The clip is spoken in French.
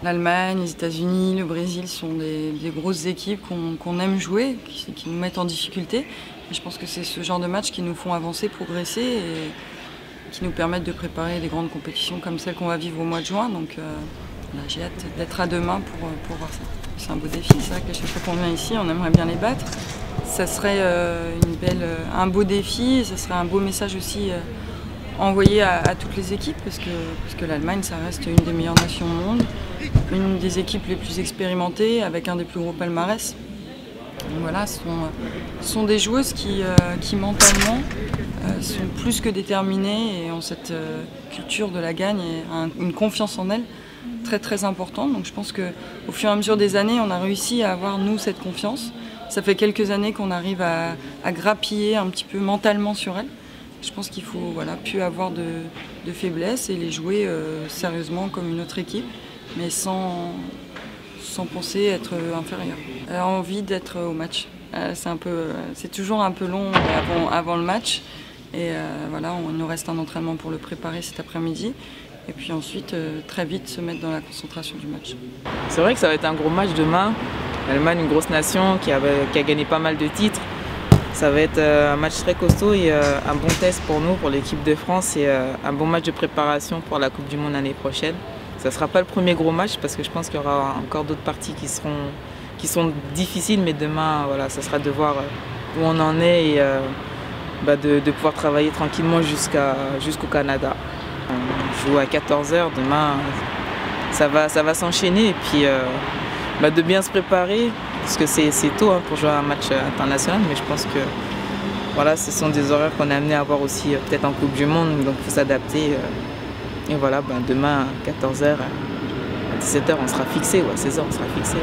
L'Allemagne, les États-Unis, le Brésil sont des grosses équipes qu'on aime jouer, qui nous mettent en difficulté. Et je pense que c'est ce genre de matchs qui nous font avancer, progresser et qui nous permettent de préparer des grandes compétitions comme celles qu'on va vivre au mois de juin. Donc j'ai hâte d'être à demain pour voir ça. C'est un beau défi, c'est vrai qu'à chaque fois qu'on vient ici, on aimerait bien les battre. Ça serait un beau défi, et ça serait un beau message aussi envoyé à toutes les équipes, parce que l'Allemagne, ça reste une des meilleures nations au monde, une des équipes les plus expérimentées, avec un des plus gros palmarès. Donc voilà, ce sont des joueuses qui mentalement sont plus que déterminées et ont cette culture de la gagne et une confiance en elles très très importante. Donc je pense qu'au fur et à mesure des années, on a réussi à avoir, nous, cette confiance. Ça fait quelques années qu'on arrive à grappiller un petit peu mentalement sur elles. Je pense qu'il faut plus avoir de faiblesse et les jouer sérieusement comme une autre équipe, mais sans penser être inférieur. Envie d'être au match. C'est toujours un peu long avant le match. Et il nous reste un entraînement pour le préparer cet après-midi. Et puis ensuite, très vite, se mettre dans la concentration du match. C'est vrai que ça va être un gros match demain. L'Allemagne, une grosse nation qui a gagné pas mal de titres. Ça va être un match très costaud et un bon test pour nous, pour l'équipe de France, et un bon match de préparation pour la Coupe du Monde l'année prochaine. Ça ne sera pas le premier gros match parce que je pense qu'il y aura encore d'autres parties qui sont difficiles, mais demain, ça sera de voir où on en est et de pouvoir travailler tranquillement jusqu'au Canada. On joue à 14 h demain, ça va s'enchaîner et puis de bien se préparer. Parce que c'est tôt pour jouer un match international, mais je pense que ce sont des horaires qu'on est amené à avoir aussi peut-être en Coupe du Monde, donc il faut s'adapter. Et demain à 14 h, à 17 h, on sera fixé, ou à 16 h, on sera fixé.